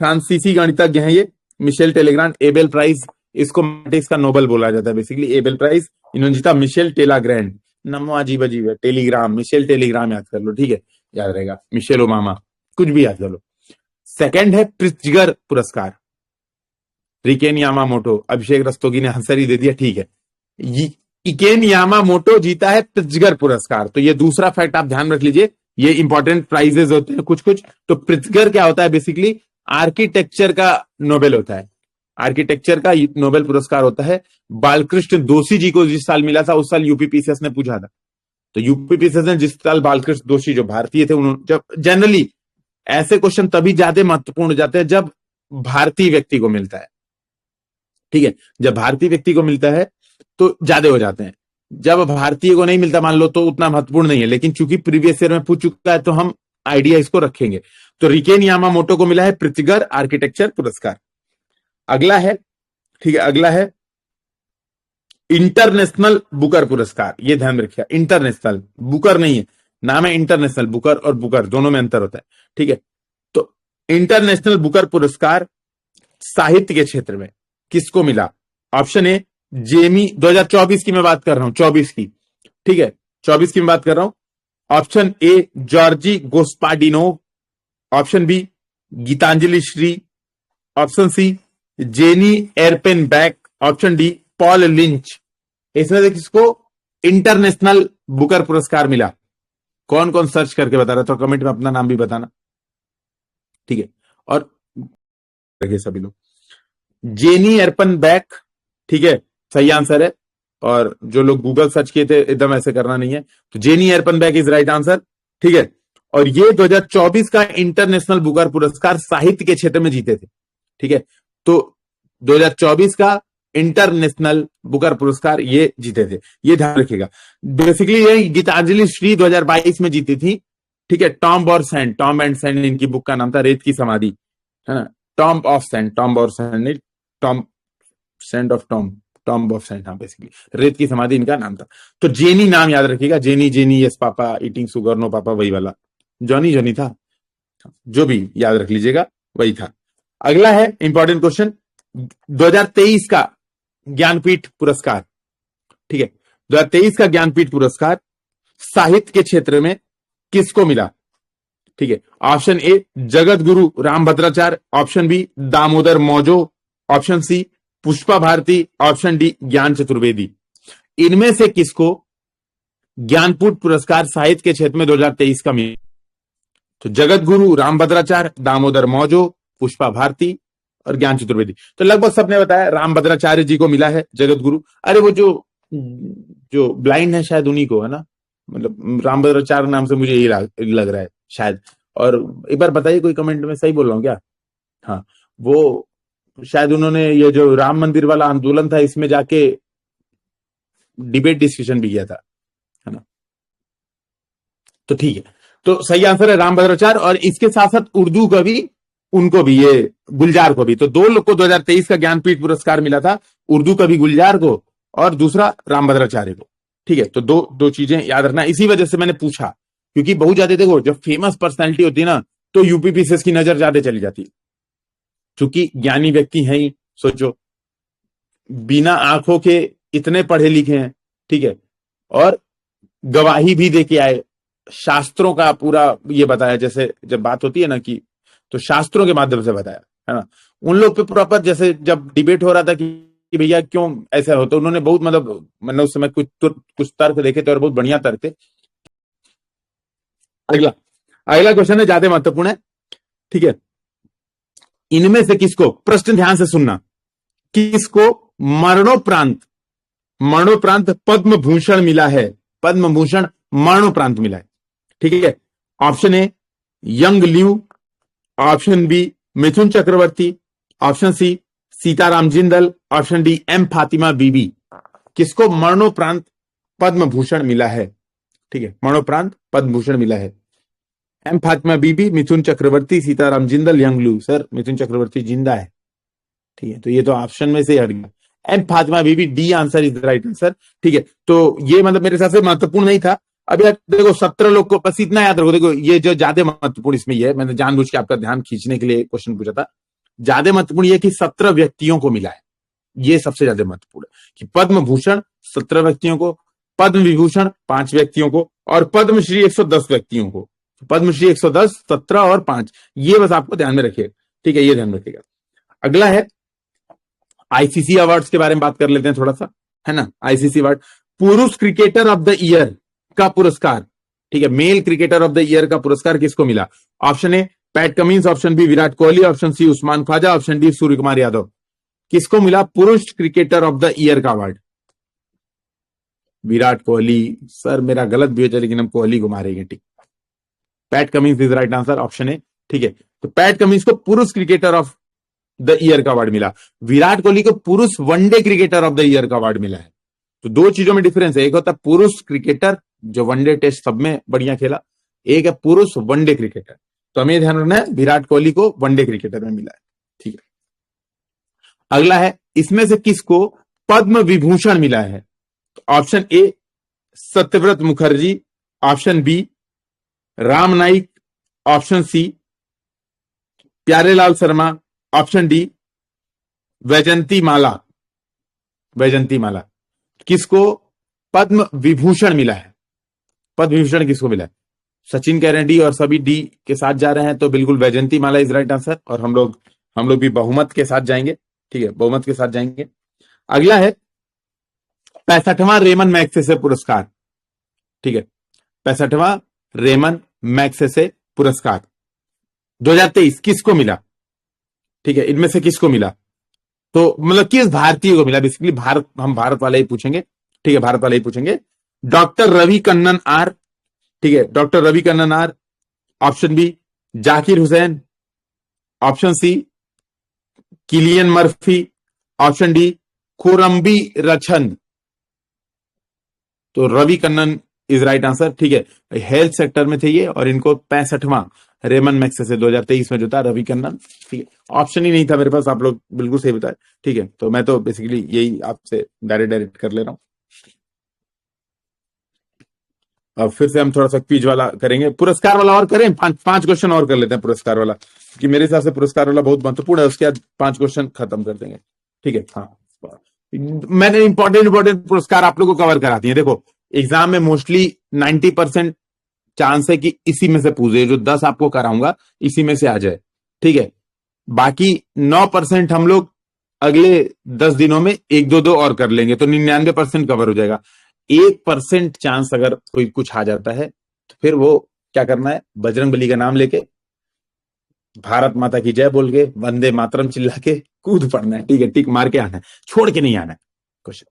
फ्रांसीसी गणितज्ञ हैं ये मिशेल टेलेग्रांड। एबेल प्राइज इसको मैथमेटिक्स का नोबेल बोला जाता है बेसिकली, एबेल प्राइज इन्होंने जीता। मिशेल टेलाग्रांड, नमो अजीब अजीब है, टेलीग्राम, मिशेल टेलीग्राम याद कर लो, ठीक है, याद रहेगा, मिशेल ओबामा, कुछ भी याद कर लो। सेकंड है प्रित्जगर पुरस्कार, रिकेन यामामोटो, अभिषेक रस्तोगी ने आंसर ही दे दिया, ठीक है, इकेन यामामोटो जीता है प्रित्जगर पुरस्कार। तो ये दूसरा फैक्ट आप ध्यान रख लीजिए, ये इंपॉर्टेंट प्राइजेस होते हैं कुछ कुछ। तो प्रित्जगर क्या होता है? बेसिकली आर्किटेक्चर का नोबेल होता है, आर्किटेक्चर का नोबेल पुरस्कार होता है। बालकृष्ण दोषी जी को जिस साल मिला था उस साल यूपीपीसीएस ने पूछा था। तो यूपीपीसीएस ने जिस साल बालकृष्ण दोषी जो भारतीय थे, उन्होंने जब जनरली ऐसे क्वेश्चन तभी ज्यादा महत्वपूर्ण हो जाते हैं जब भारतीय व्यक्ति को मिलता है, ठीक है, जब भारतीय व्यक्ति को मिलता है तो ज्यादा हो जाते हैं, जब भारतीय को नहीं मिलता मान लो तो उतना महत्वपूर्ण नहीं है, लेकिन चूंकि प्रीवियस ईयर में पूछ चुका है तो हम आइडिया इसको रखेंगे। तो रिकेन यामामोटो को मिला है प्रित्जगर आर्किटेक्चर पुरस्कार। अगला है, ठीक है, अगला है इंटरनेशनल बुकर पुरस्कार। ये ध्यान रखिए, इंटरनेशनल, बुकर नहीं है, नाम है इंटरनेशनल, बुकर और बुकर दोनों में अंतर होता है, ठीक है। तो इंटरनेशनल बुकर पुरस्कार साहित्य के क्षेत्र में किसको मिला? ऑप्शन ए जेमी, 2024 की मैं बात कर रहा हूं, 24 की, ठीक है, 24 की मैं बात कर रहा हूं। Option A Georgi Gospodinov, option B Geetanjali Shree, option C Jenny Erpenbeck, option D Paul Lynch. इसमें से किसको इंटरनेशनल बुकर पुरस्कार मिला? कौन कौन सर्च करके बता रहा था, तो कमेंट में अपना नाम भी बताना, ठीक है। और सभी लोग जेनी एयरपेन बैक, ठीक है, सही आंसर है। और जो लोग गूगल सर्च किए थे एकदम ऐसे करना नहीं है, तो Jenny Erpenbeck is right answer, ठीक है। और ये 2024 का इंटरनेशनल बुकर पुरस्कार साहित्य के क्षेत्र में जीते थे, ठीक है। तो 2024 का इंटरनेशनल बुकर पुरस्कार ये जीते थे, ये ध्यान रखिएगा। बेसिकली ये गीतांजलि श्री 2022 में जीती थी, ठीक है। टॉम और सैंड, टॉम एंड सैंड इनकी बुक का नाम था, रेत की समाधि, है ना, टॉम ऑफ सैंड, टॉम और sand, Tom sand of Tom, Tom of sand, हाँ बेसिकली रेत की समाधि इनका नाम था। तो जेनी नाम याद रखिएगा, Jenny, Jenny yes papa, eating sugar no papa, वही वाला, जॉनी जॉनी था, जो भी याद रख लीजिएगा वही था। अगला है इंपॉर्टेंट क्वेश्चन, 2023 का ज्ञानपीठ पुरस्कार, ठीक है, 2023 का ज्ञानपीठ पुरस्कार साहित्य के क्षेत्र में किसको मिला? ठीक है, option A Jagat Guru Rambhadracharya, option B Damodar Mauzo, option C Pushpa Bharti, option D Gyan Chaturvedi. इनमें से किसको ज्ञानपीठ पुरस्कार साहित्य के क्षेत्र में 2023 का मिला? तो जगत गुरु रामभद्राचार्य, दामोदर मौजो, पुष्पा भारती और ज्ञान चतुर्वेदी। तो लगभग सबने बताया रामभद्राचार्य जी को मिला है जगत गुरु। अरे वो जो जो ब्लाइंड है शायद उन्हीं को, है ना, मतलब रामभद्राचार्य नाम से मुझे यही लग रहा है शायद। और एक बार बताइए कोई कमेंट में, सही बोल रहा हूँ क्या? हाँ, वो शायद उन्होंने ये जो राम मंदिर वाला आंदोलन था इसमें जाके डिबेट डिस्कशन भी किया था, है ना। तो ठीक है, तो सही आंसर है रामभद्राचार्य। और इसके साथ साथ उर्दू कवि उनको भी, ये गुलजार को भी। तो दो लोग को 2023 का ज्ञानपीठ पुरस्कार मिला था, उर्दू कवि गुलजार को और दूसरा रामभद्राचार्य को। ठीक है, तो दो चीजें याद रखना। इसी वजह से मैंने पूछा, क्योंकि बहुत ज्यादा देखो जब फेमस पर्सनैलिटी होती है ना तो यूपीपीसीएस की नजर ज्यादा चली जाती है, क्योंकि ज्ञानी व्यक्ति हैं ही। सोचो, बिना आंखों के इतने पढ़े लिखे हैं, ठीक है, और गवाही भी दे के आए, शास्त्रों का पूरा ये बताया, जैसे जब बात होती है ना कि, तो शास्त्रों के माध्यम से बताया, है ना। उन लोग पे प्रॉपर, जैसे जब डिबेट हो रहा था कि भैया क्यों ऐसा हो, तो उन्होंने बहुत मतलब उस समय कुछ तर्क देखे थे और बहुत बढ़िया तर्क थे। अगला क्वेश्चन है, ज्यादा महत्वपूर्ण है, ठीक है। इनमें से किसको, प्रश्न ध्यान से सुनना, किसको मरणोपरांत पद्म भूषण मिला है, पद्म भूषण मरणोपरांत मिला है, ठीक है। Option A Young Liu, option B Mithun Chakraborty, option C Sitaram Jindal, option D M Fathima Beevi. किसको मरणोपरांत पद्म भूषण मिला है, ठीक है, मरणोपरांत पद्म भूषण मिला है। एम फातिमा बीबी, मिथुन चक्रवर्ती, सीताराम जिंदल, यंग ल्यू। सर मिथुन चक्रवर्ती जिंदा है, ठीक है, तो ये तो ऑप्शन में से हट गया। M Fathima Beevi, D answer is the right answer, ठीक है। तो ये मतलब मेरे हिसाब से महत्वपूर्ण नहीं था। अब यार देखो 17 लोग को, बस इतना याद रखो, देखो ये जो ज्यादा महत्वपूर्ण इसमें ये है, मैंने जानबूझ के आपका ध्यान खींचने के लिए क्वेश्चन पूछा था। ज्यादा महत्वपूर्ण ये कि 17 व्यक्तियों को मिला है, ये सबसे ज्यादा महत्वपूर्ण है कि पद्म भूषण 17 व्यक्तियों को, पद्म विभूषण 5 व्यक्तियों को, और पद्मश्री 110 व्यक्तियों को। पद्मश्री 110, 17 और 5, ये बस आपको ध्यान में रखिएगा, ठीक है, ये ध्यान रखिएगा। अगला है आईसीसी अवार्ड्स के बारे में बात कर लेते हैं थोड़ा सा, है ना। आईसीसी अवार्ड, पुरुष क्रिकेटर ऑफ द ईयर का पुरस्कार, ठीक है, male cricketer of the year का पुरस्कार किसको मिला। Option A Pat Cummins, option B Virat Kohli, option C Usman Khawaja, option D Surya Kumar Yadav. किसको मिला पुरुष क्रिकेटर ऑफ द ईयर का अवार्ड। विराट कोहली। सर मेरा गलत भी हो जाए, लेकिन हम कोहली को मारेंगे, ठीक। PAT Cummins is right answer, option A, ठीक है। तो पैट कमिंस को पुरुष क्रिकेटर ऑफ द ईयर का अवार्ड मिला। विराट कोहली को पुरुष one day cricketer of the year का अवार्ड मिला है। तो दो चीजों में डिफरेंस है, एक होता है पुरुष क्रिकेटर जो वनडे टेस्ट सब में बढ़िया खेला, एक है पुरुष वनडे क्रिकेटर। तो हमें ध्यान रखना है विराट कोहली को वनडे क्रिकेटर में मिला है, ठीक है। अगला है, इसमें से किसको पद्म विभूषण मिला है। तो option A Satyabrata Mukherjee, option B Ram Naik, option C Pyarelal Sharma, option D Vyjayanthi Mala. किसको पद्म विभूषण मिला है, पद्म विभूषण किसको मिला है। सचिन कह रहे हैं डी और सभी डी के साथ जा रहे हैं, तो बिल्कुल वैजंती माला इज राइट आंसर, और हम लोग भी बहुमत के साथ जाएंगे, ठीक है, बहुमत के साथ जाएंगे। अगला है 65वां रेमन मैग्सेसे पुरस्कार, ठीक है, 65वां रेमन मैग्सेसे पुरस्कार 2023 किसको मिला, ठीक है, इनमें से किसको मिला। तो मतलब किस भारतीय को मिला, बेसिकली हम भारत वाले ही पूछेंगे, ठीक है, भारत वाले ही पूछेंगे। डॉक्टर रवि कन्नन आर, ठीक है, doctor Ravi Kannan R, option B Zakir Hussain, option C Cillian Murphy, option D खुरम्बी रचंद। तो Ravi Kannan is right answer, ठीक है, हेल्थ सेक्टर में थे ये, और इनको 65वां रेमन मैग्सेसे 2023 में जो था रवि कन्नन, ठीक है, ऑप्शन ही नहीं था मेरे पास, आप लोग बिल्कुल सही बताए, ठीक है। तो मैं तो बेसिकली यही आपसे डायरेक्ट कर ले रहा हूं। अब फिर से हम थोड़ा सा क्विज वाला करेंगे, पुरस्कार वाला और करें, पांच क्वेश्चन और कर लेते हैं पुरस्कार वाला, क्योंकि मेरे हिसाब से पुरस्कार वाला बहुत महत्वपूर्ण है, उसके बाद 5 क्वेश्चन खत्म कर देंगे, ठीक है। हाँ, मैंने इंपॉर्टेंट पुरस्कार आप लोगों को कवर करा दिए। देखो एग्जाम में मोस्टली 90% चांस है कि इसी में से पूछे, जो 10 आपको कराऊंगा इसी में से आ जाए, ठीक है। बाकी 9% हम लोग अगले 10 दिनों में 1-2 और कर लेंगे, तो 99% कवर हो जाएगा। 1% चांस अगर कोई कुछ आ जाता है तो फिर वो क्या करना है, बजरंगबली का नाम लेके, भारत माता की जय बोल के, वंदे मातरम चिल्ला के कूद पड़ना है, ठीक है, टिक मार के आना है, छोड़ के नहीं आना है क्वेश्चन।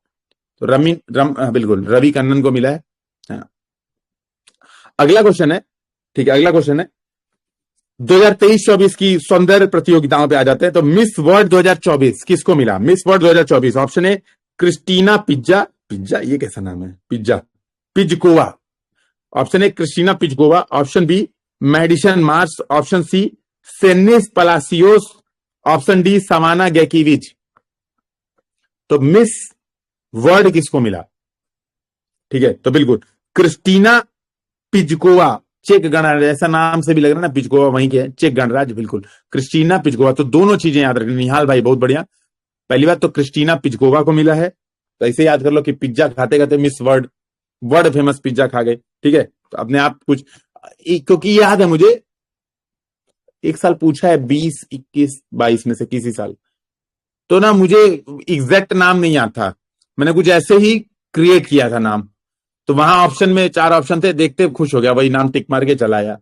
तो बिल्कुल रवि कन्नन को मिला है। हाँ। अगला क्वेश्चन है, ठीक है, अगला क्वेश्चन है 2023-24 की सौंदर्य प्रतियोगिताओं पे आ जाते हैं। तो मिस वर्ल्ड 2024 किसको मिला, Miss World 2024, option A Krystyna pizza, ये कैसा नाम है, Pyszkova, option A Krystyna Pyszkova, option B Madison Marsh, option C Senis Palacios, option D Savannah Gankiewicz. तो मिस वर्ल्ड किसको मिला? ठीक है, तो बिल्कुल क्रिस्टीना पिजकोवा, चेक गणराज्य, ऐसा नाम से भी लग रहा है ना, पिजकोवा वहीं के है, चेक गणराज्य, बिल्कुल क्रिस्टीना पिजकोवा। तो दोनों चीजें याद रखनी। निहाल भाई बहुत बढ़िया। पहली बात तो क्रिस्टीना पिजकोवा को मिला है, तो ऐसे याद कर लो कि पिज्जा खाते खाते miss world, world famous pizza खा गए। ठीक है, तो अपने आप कुछ, क्योंकि याद है मुझे एक साल पूछा है 20, 21, 22 में से किसी साल, तो ना मुझे एग्जैक्ट नाम नहीं याद था, मैंने कुछ ऐसे ही क्रिएट किया था नाम। तो वहां ऑप्शन में 4 ऑप्शन थे, देखते खुश हो गया, वही नाम टिक मार के चलाया,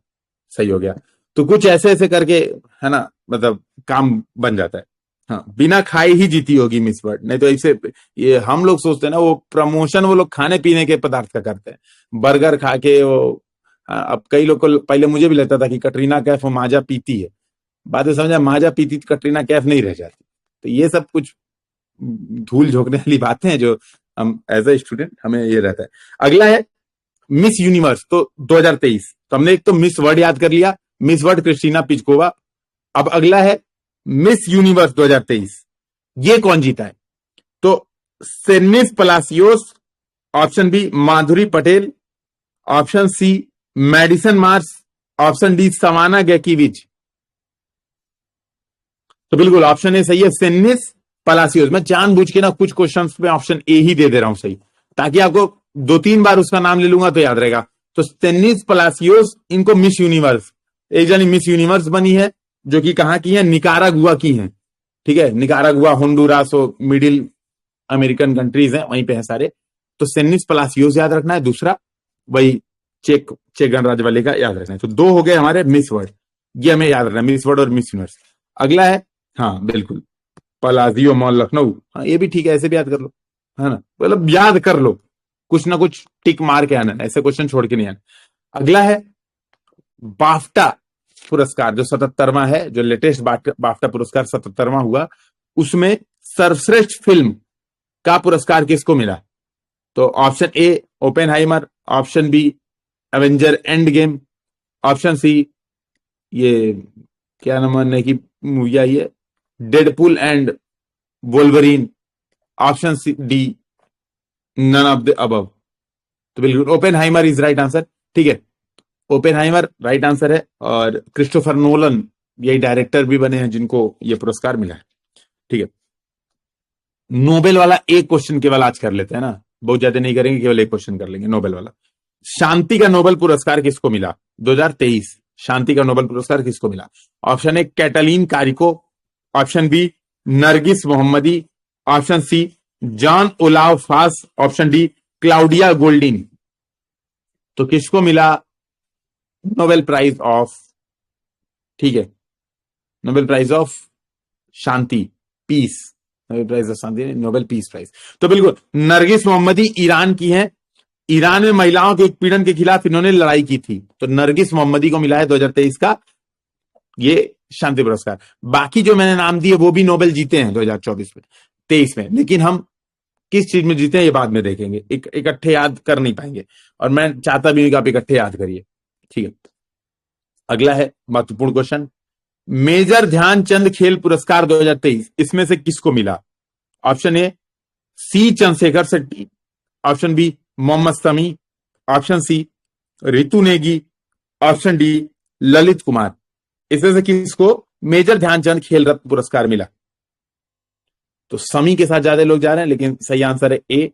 सही हो गया। तो कुछ ऐसे ऐसे करके, है ना, मतलब काम बन जाता है। हाँ, बिना खाए ही जीती होगी मिस वर्ल्ड, नहीं तो ऐसे ये हम लोग सोचते हैं ना, वो प्रमोशन वो लोग खाने पीने के पदार्थ का करते हैं, बर्गर खा के वो। हाँ, अब कई लोग को, पहले मुझे भी लगता था कि कटरीना कैफ वो माजा पीती है, बाद में समझा माजा पीती तो कटरीना कैफ नहीं रह जाती। तो ये सब कुछ धूल झोंकने वाली बातें हैं जो हम एज ए स्टूडेंट हमें ये रहता है। अगला है मिस यूनिवर्स, तो 2023, तो हमने एक तो मिस वर्ल्ड याद कर लिया, मिस वर्ल्ड क्रिस्टीना पिचकोवा। अब अगला है मिस यूनिवर्स 2023, ये कौन जीता है? तो Senis Palacios, option B Madhuri Patel, option C Madison Marsh, option D Savannah Gankiewicz. तो बिल्कुल ऑप्शन ए सही है, सेनिस पलासियोस। मैं जानबूझ के ना कुछ क्वेश्चंस में ऑप्शन ए ही दे रहा हूं सही, ताकि आपको 2-3 बार उसका नाम ले लूंगा तो याद रहेगा। तो सेनिस पलासियोस, इनको मिस यूनिवर्स, एक जनी मिस यूनिवर्स बनी है, जो कि कहां की है? निकारागुआ की है। ठीक है, Nicaragua, Honduras, middle American countries है, वहीं पे है सारे। तो सेनिस पलासियोस याद रखना है। दूसरा वही चेक गणराज्य वाले का याद रखना है। तो 2 हो गए हमारे मिस वर्ल्ड, ये हमें याद रखना है, मिस वर्ल्ड और मिस यूनिवर्स। अगला है, हाँ बिल्कुल, पलाजियो मॉल लखनऊ। हाँ, ये भी ठीक है, ऐसे भी याद कर लो, है ना, मतलब याद कर लो, कुछ ना कुछ टिक मार के आना, ऐसे क्वेश्चन छोड़ के नहीं आना। अगला है बाफ्टा पुरस्कार, जो 77वां है, जो लेटेस्ट बाफ्टा पुरस्कार 77वां हुआ, उसमें सर्वश्रेष्ठ फिल्म का पुरस्कार किसको मिला? तो option A Oppenheimer, option B Avenger Endgame, option C ये क्या नाम है कि मूवी आई है, Deadpool and Wolverine, option C D none of the above. तो बिल्कुल ओपेनहाइमर इज राइट आंसर। ठीक है, ओपेनहाइमर राइट आंसर है, और क्रिस्टोफर नोलन यही डायरेक्टर भी बने हैं जिनको ये पुरस्कार मिला है। ठीक है, नोबेल वाला एक क्वेश्चन केवल आज कर लेते हैं ना, बहुत ज्यादा नहीं करेंगे, केवल एक क्वेश्चन कर लेंगे नोबेल वाला। शांति का नोबेल पुरस्कार किसको मिला 2023? शांति का नोबेल पुरस्कार किसको मिला? Option A Katalin Kariko, option B Narges Mohammadi, option C Jon Olav Fosse, option D Claudia Goldin. तो किसको मिला नोबेल प्राइज ऑफ, ठीक है, नोबेल प्राइज ऑफ शांति, पीस, नोबेल प्राइज ऑफ शांति, नोबेल पीस प्राइज। तो बिल्कुल नरगिस मोहम्मदी ईरान की हैं, ईरान में महिलाओं के उत्पीड़न के खिलाफ इन्होंने लड़ाई की थी। तो नरगिस मोहम्मदी को मिला है 2023 का ये शांति पुरस्कार। बाकी जो मैंने नाम दिए वो भी नोबेल जीते हैं 2024 में, 23 में, लेकिन हम किस चीज में जीते हैं ये बाद में देखेंगे, इकट्ठे याद कर नहीं पाएंगे, और मैं चाहता भी नहीं कि आप इकट्ठे याद करिए। ठीक है, अगला है महत्वपूर्ण क्वेश्चन, मेजर ध्यानचंद खेल पुरस्कार 2023 इसमें से किसको मिला? Option A C Chandrashekhar Shetty, option B Mohammed Shami, option C Ritu Negi, option D Lalit Kumar. इसमें से किसको मेजर ध्यानचंद खेल रत्न पुरस्कार मिला? तो शमी के साथ ज्यादा लोग जा रहे हैं, लेकिन सही आंसर है ए।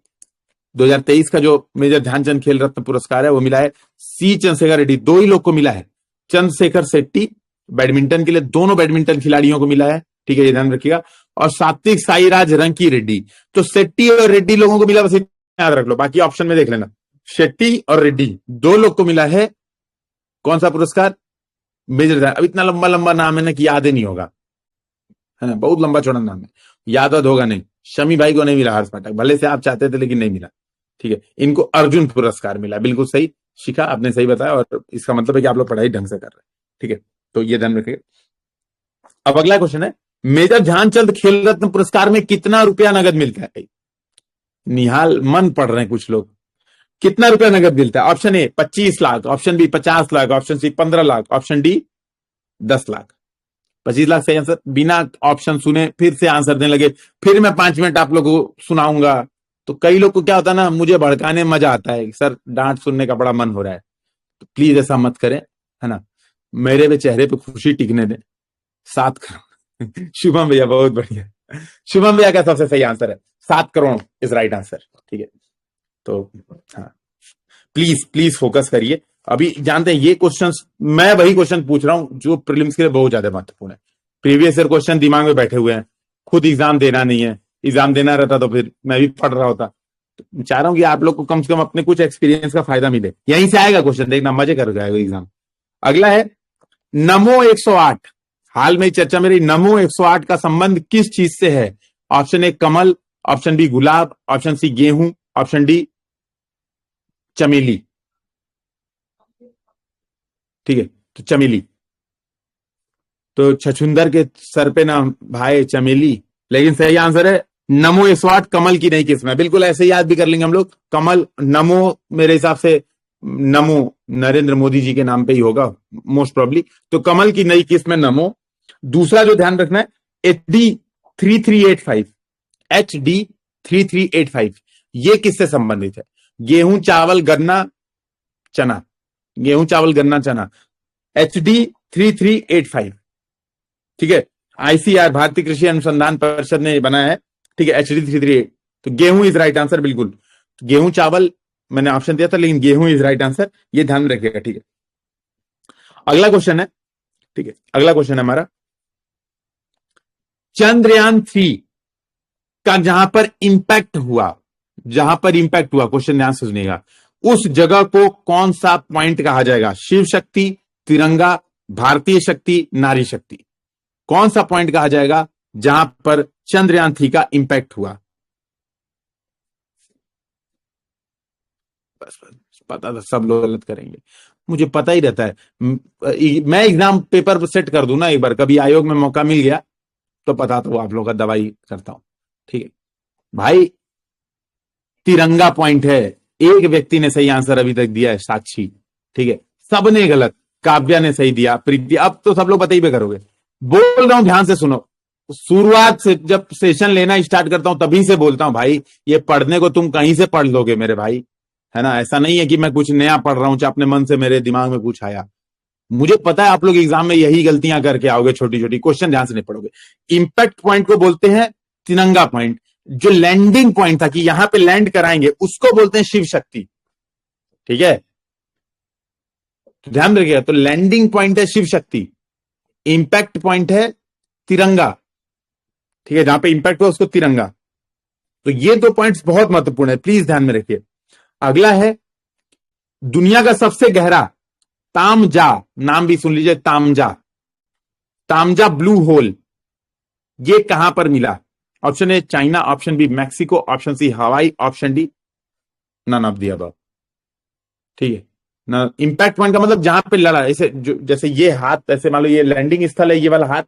2023 का जो मेजर ध्यानचंद खेल रत्न पुरस्कार है वो मिला है सी चंद्रशेखर रेड्डी। 2 ही लोग को मिला है, चंद्रशेखर शेट्टी बैडमिंटन के लिए, दोनों बैडमिंटन खिलाड़ियों को मिला है। ठीक है, ये ध्यान रखिएगा। और सात्विक साईराज रंकी रेड्डी। तो शेट्टी और रेड्डी लोगों को मिला, बस याद रख लो, बाकी ऑप्शन में देख लेना। शेट्टी और रेड्डी 2 लोग को मिला है कौन सा पुरस्कार? मेजर ध्यान। अब इतना लंबा लंबा नाम है ना कि याद ही नहीं होगा, है ना, बहुत लंबा चौड़ा नाम है, याद होगा नहीं। शमी भाई को नहीं मिला हर्ष पाठक, भले से आप चाहते थे लेकिन नहीं मिला। ठीक है, इनको अर्जुन पुरस्कार मिला। बिल्कुल सही शिखा, आपने सही बताया, और इसका मतलब है कि आप लोग पढ़ाई ढंग से कर रहे हैं। ठीक है, तो ये ध्यान रखिए। अब अगला क्वेश्चन है, मेजर ध्यानचंद खेल रत्न पुरस्कार में कितना रुपया नगद मिलता है? निहाल मन पढ़ रहे हैं कुछ लोग, कितना रुपया नगद मिलता है? Option A 25 lakh, option B 50 lakh, option C 15 lakh, option D 10 lakh. 25 lakh सही आंसर। बिना ऑप्शन सुने फिर से आंसर देने लगे, फिर मैं 5 मिनट आप लोगों को सुनाऊंगा। तो कई लोग को क्या होता है ना, मुझे भड़काने में मजा आता है, सर डांट सुनने का बड़ा मन हो रहा है, तो प्लीज ऐसा मत करें, है ना। मेरे भी चेहरे पे खुशी टिकने दें। 7 करोड़ शुभम भैया बहुत बढ़िया। शुभम भैया का सबसे सही आंसर है 7 करोड़ इज राइट आंसर। ठीक है, तो हाँ, प्लीज प्लीज फोकस करिए। अभी जानते हैं ये क्वेश्चंस, मैं वही क्वेश्चन पूछ रहा हूं जो प्रीलिम्स के लिए बहुत ज्यादा महत्वपूर्ण है। प्रीवियस ईयर क्वेश्चन दिमाग में बैठे हुए हैं, खुद एग्जाम देना नहीं है, एग्जाम देना रहता तो फिर मैं भी पढ़ रहा होता। तो चाह रहा हूं कि आप लोग को कम से कम अपने कुछ एक्सपीरियंस का फायदा मिले। यहीं से आएगा क्वेश्चन, देखना मजे कर जाएगा एग्जाम। अगला है नमो 108। हाल में चर्चा में रही नमो 108 का संबंध किस चीज से है? ऑप्शन ए कमल, ऑप्शन बी गुलाब, ऑप्शन सी गेहूं, ऑप्शन डी चमेली। ठीक है, तो चमेली। तो छछुंदर के सर पे ना भाई चमेली, लेकिन सही आंसर है नमो 108 कमल की नई किस्म है। बिल्कुल ऐसे याद भी कर लेंगे हम लोग। कमल, नमो मेरे हिसाब से नमो नरेंद्र मोदी जी के नाम पे ही होगा मोस्ट प्रोबेबली। तो कमल की नई किस्म है नमो। दूसरा जो ध्यान रखना है HD 3385, HD 3385 ये किससे संबंधित है? गेहूं चावल गन्ना चना, गेहूं चावल गन्ना चना, HD 3385। ठीक है, ICAR भारतीय कृषि अनुसंधान परिषद ने बनाया है। ठीक है, HD 338। तो गेहूं इज राइट आंसर बिल्कुल। तो गेहूं चावल मैंने ऑप्शन दिया था, लेकिन गेहूं इज राइट आंसर, ये ध्यान में रखिएगा। ठीक है, अगला क्वेश्चन है। ठीक है, अगला क्वेश्चन है हमारा चंद्रयान 3 का जहां पर इंपैक्ट हुआ, जहां पर इंपैक्ट हुआ, क्वेश्चन ध्यान से सुनिएगा, उस जगह को कौन सा पॉइंट कहा जाएगा? शिव शक्ति, तिरंगा, भारतीय शक्ति, नारी शक्ति। कौन सा पॉइंट कहा जाएगा जहां पर चंद्रयान 3 का इंपैक्ट हुआ? बस पता था सब लोग गलत करेंगे, मुझे पता ही रहता है। मैं एग्जाम पेपर सेट कर दूं ना एक बार, कभी आयोग में मौका मिल गया तो पता तो आप लोगों का दवाई करता हूं। ठीक है भाई, तिरंगा पॉइंट है। एक व्यक्ति ने सही आंसर अभी तक दिया है, साक्षी। ठीक है, सबने गलत। काव्या ने सही दिया, प्रीति, अब तो सब लोग पता ही पे करोगे। बोल रहा हूं ध्यान से सुनो, शुरुआत से जब सेशन लेना स्टार्ट करता हूं तभी से बोलता हूं भाई, ये पढ़ने को तुम कहीं से पढ़ लोगे मेरे भाई, है ना। ऐसा नहीं है कि मैं कुछ नया पढ़ रहा हूं चाहे अपने मन से मेरे दिमाग में कुछ आया। मुझे पता है आप लोग एग्जाम में यही गलतियां करके आओगे, छोटी छोटी, क्वेश्चन ध्यान से नहीं पढ़ोगे। इंपैक्ट पॉइंट को बोलते हैं तिरंगा पॉइंट। जो लैंडिंग पॉइंट था कि यहां पे लैंड कराएंगे, उसको बोलते हैं शिव शक्ति। ठीक है, तो ध्यान रखिएगा। तो लैंडिंग पॉइंट है शिव शक्ति, इंपैक्ट पॉइंट है तिरंगा। ठीक है, जहां पे इंपैक्ट हुआ उसको तिरंगा। तो ये दो पॉइंट्स बहुत महत्वपूर्ण है, प्लीज ध्यान में रखिए। अगला है दुनिया का सबसे गहरा तामजा, नाम भी सुन लीजिए, तामजा, तामजा ब्लू होल, ये कहां पर मिला? Option A China, option B Mexico, option C Hawaii, option D none of the above. ठीक है ना, इंपैक्ट पॉइंट का मतलब जहां पे लड़ा, ऐसे जैसे ये हाथ, ऐसे मान लो ये लैंडिंग स्थल है, ये वाला हाथ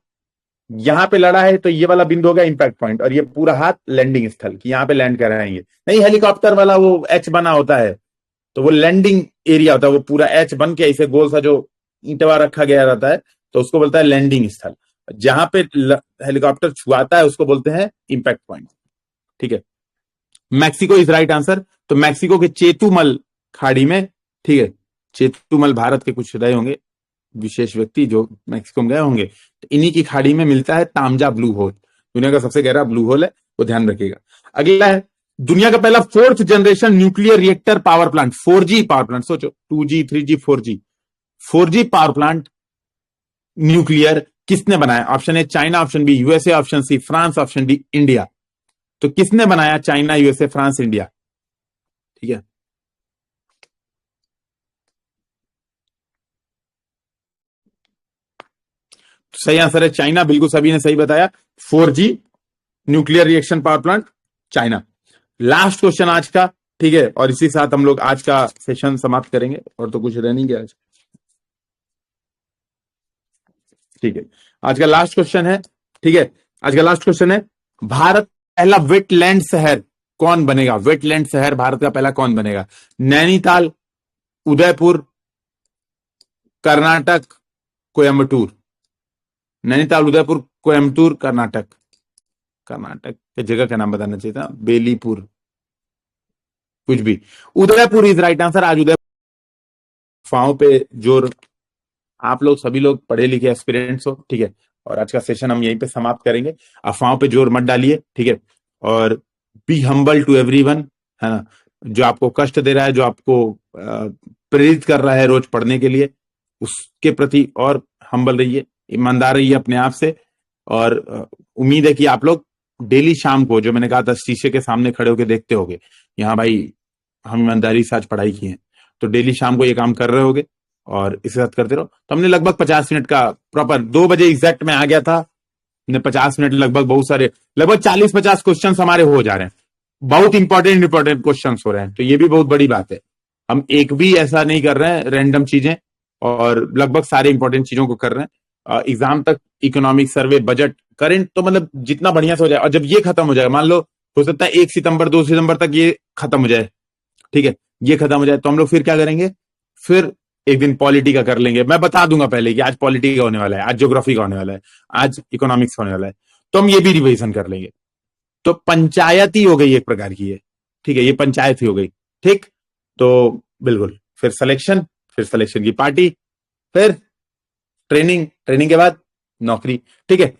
यहां पे लड़ा है, तो ये वाला बिंदु होगा इंपैक्ट पॉइंट, और ये पूरा हाथ लैंडिंग स्थल कि यहां पे लैंड कराएंगे। नहीं, हेलीकॉप्टर वाला वो एच बना होता है, तो वो लैंडिंग एरिया होता है, वो पूरा एच बन के ऐसे गोल सा जो ईंटवा रखा गया रहता है, तो उसको बोलता है लैंडिंग स्थल। जहां पे हेलीकॉप्टर छुआता है उसको बोलते हैं इंपैक्ट पॉइंट। ठीक है, मैक्सिको इज राइट आंसर। तो मैक्सिको के चेतुमल खाड़ी में, ठीक है, चेतुमल भारत के कुछ रहे होंगे विशेष व्यक्ति जो मैक्सिको में गए होंगे, तो इन्हीं की खाड़ी में मिलता है तामजा ब्लू होल। दुनिया का सबसे गहरा ब्लू होल है, वो ध्यान रखिएगा। अगला है दुनिया का पहला 4th generation nuclear reactor power plant, 4G power plant. सोचो 2G 3G 4G, 4G power plant nuclear किसने बनाया? Option A China, option B USA, option C France, option D India. तो किसने बनाया? China, USA, France, India. ठीक है, सही answer है चाइना, बिल्कुल सभी ने सही बताया। 4G nuclear reaction power plant China. Last question आज का, ठीक है, और इसी साथ हम लोग आज का सेशन समाप्त करेंगे, और तो कुछ रह नहीं गया आज। ठीक है, आज का लास्ट क्वेश्चन है। ठीक है, आज का लास्ट क्वेश्चन है भारत पहला वेटलैंड शहर कौन बनेगा? वेटलैंड शहर भारत का पहला कौन बनेगा? नैनीताल, उदयपुर, कर्नाटक, कोयम्बटूर। नैनीताल, उदयपुर, कोयम्बटूर, कर्नाटक। कर्नाटक के जगह का नाम बताना चाहिए था, बेलीपुर, कुछ भी। Udaipur is right answer. आज उदयपुर अफवाहों पे जोर, आप लोग सभी लोग पढ़े लिखे एस्पिरेंट्स हो, ठीक है। और आज का सेशन हम यहीं पे समाप्त करेंगे। अफवाहों पे जोर मत डालिए, ठीक है। और बी हम्बल टू एवरीवन, है ना। जो आपको कष्ट दे रहा है, जो आपको प्रेरित कर रहा है रोज पढ़ने के लिए, उसके प्रति और हम्बल रहिए, ईमानदार रहिए अपने आप से। और उम्मीद है कि आप लोग डेली शाम को, जो मैंने कहा था, शीशे के सामने खड़े होकर देखते होगे, यहाँ भाई हम ईमानदारी से आज पढ़ाई की है, तो डेली शाम को ये काम कर रहे होगे और इसे साथ करते रहो। तो हमने लगभग 50 मिनट का प्रॉपर 2 बजे एग्जैक्ट में आ गया था। हमने 50 मिनट लगभग, बहुत सारे, लगभग 40-50 क्वेश्चंस हमारे हो जा रहे हैं। बहुत इंपॉर्टेंट इंपॉर्टेंट क्वेश्चंस हो रहे हैं, तो ये भी बहुत बड़ी बात है। हम एक भी ऐसा नहीं कर रहे हैं रैंडम चीजें, और लगभग सारे इंपॉर्टेंट चीजों को कर रहे हैं। एग्जाम तक इकोनॉमिक सर्वे, बजट, करंट, तो मतलब जितना बढ़िया से हो जाए। और जब ये खत्म हो जाए, मान लो हो सकता है 1 सितंबर 2 सितंबर तक ये खत्म हो जाए, ठीक है, ये खत्म हो जाए, तो हम लोग फिर क्या करेंगे? फिर एक दिन पॉलिटी का कर लेंगे। मैं बता दूंगा पहले कि आज पॉलिटी का होने वाला है, आज ज्योग्राफी का होने वाला है, आज इकोनॉमिक्स होने वाला है, तो हम ये भी रिवीजन कर लेंगे। तो पंचायत ही हो गई एक प्रकार की है, ठीक है, ये पंचायत ही हो गई, ठीक। तो बिल्कुल, फिर सिलेक्शन की पार्टी, फिर ट्रेनिंग, ट्रेनिंग के बाद नौकरी, ठीक है।